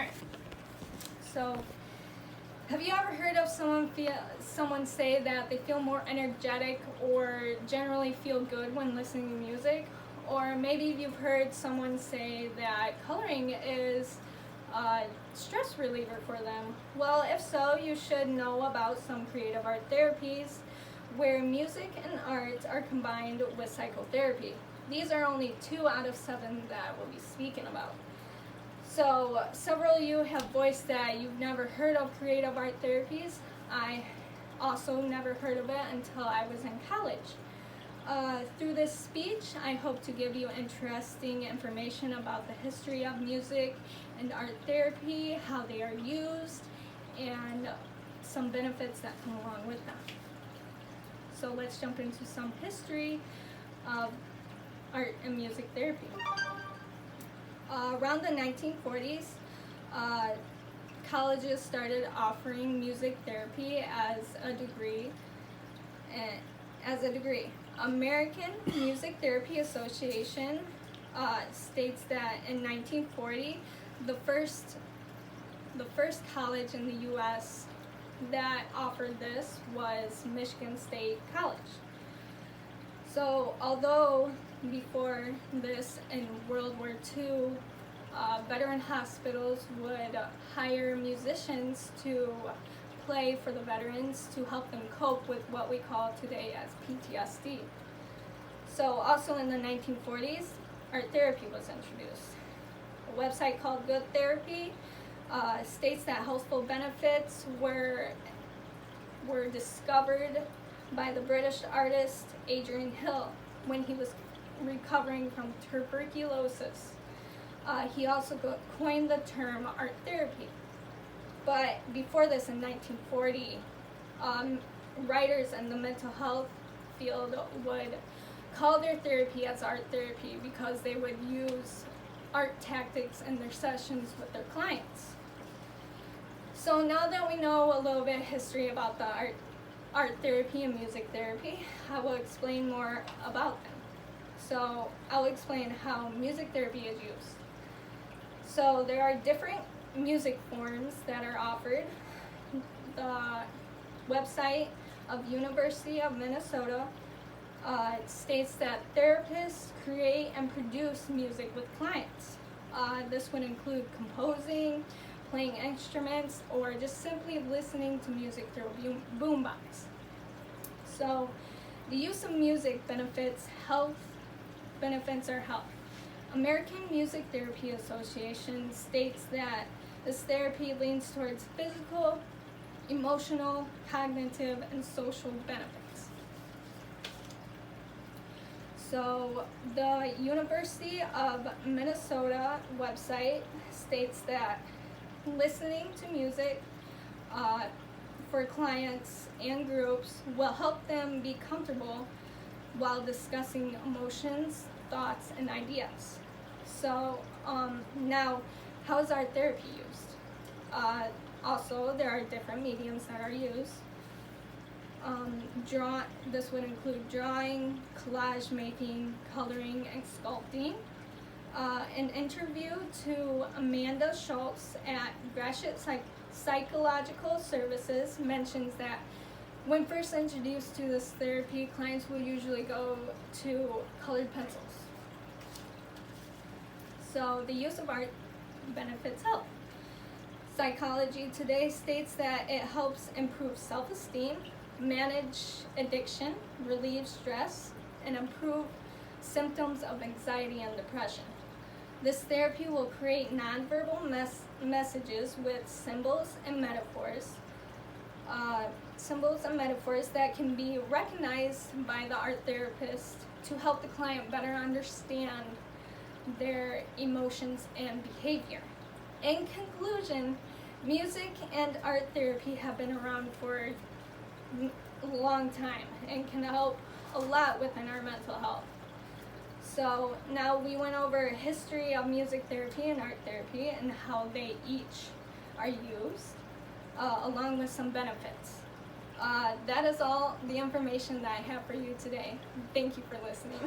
Alright, so have you ever heard of someone say that they feel more energetic or generally feel good when listening to music? Or maybe you've heard someone say that coloring is a stress reliever for them. Well, if so, you should know about some creative art therapies where music and art are combined with psychotherapy. These are only 2 out of 7 that we'll be speaking about. So several of you have voiced that you've never heard of creative art therapies. I also never heard of it until I was in college. Through this speech, I hope to give you interesting information about the history of music and art therapy, how they are used, and some benefits that come along with them. So let's jump into some history of art and music therapy. Around the 1940s, colleges started offering music therapy as a degree. American Music Therapy Association states that in 1940, the first college in the U.S. that offered this was Michigan State College. So although before this in World War II, veteran hospitals would hire musicians to play for the veterans to help them cope with what we call today as PTSD. So also in the 1940s, art therapy was introduced. A website called Good Therapy states that healthful benefits were discovered by the British artist Adrian Hill when he was recovering from tuberculosis. He also coined the term art therapy. But before this, in 1940, writers in the mental health field would call their therapy as art therapy because they would use art tactics in their sessions with their clients. So now that we know a little bit of history about the art therapy and music therapy, I will explain more about them. So I'll explain how music therapy is used. So there are different music forms that are offered. The website of University of Minnesota states that therapists create and produce music with clients. This would include composing, playing instruments, or just simply listening to music through a boombox. So the use of music benefits health. American Music Therapy Association states that this therapy leans towards physical, emotional, cognitive, and social benefits. So the University of Minnesota website states that listening to music for clients and groups will help them be comfortable while discussing emotions, thoughts, and ideas. So now, how is art therapy used? Also, there are different mediums that are used. This would include drawing, collage making, coloring, and sculpting. An interview to Amanda Schultz at Gratiot Psychological Services mentions that when first introduced to this therapy, clients will usually go to colored pencils. So the use of art benefits health. Psychology Today states that it helps improve self-esteem, manage addiction, relieve stress, and improve symptoms of anxiety and depression. This therapy will create nonverbal messages with symbols and metaphors that can be recognized by the art therapist to help the client better understand their emotions and behavior. In conclusion, music and art therapy have been around for a long time and can help a lot within our mental health. So now we went over a history of music therapy and art therapy and how they each are used, along with some benefits. That is all the information that I have for you today. Thank you for listening.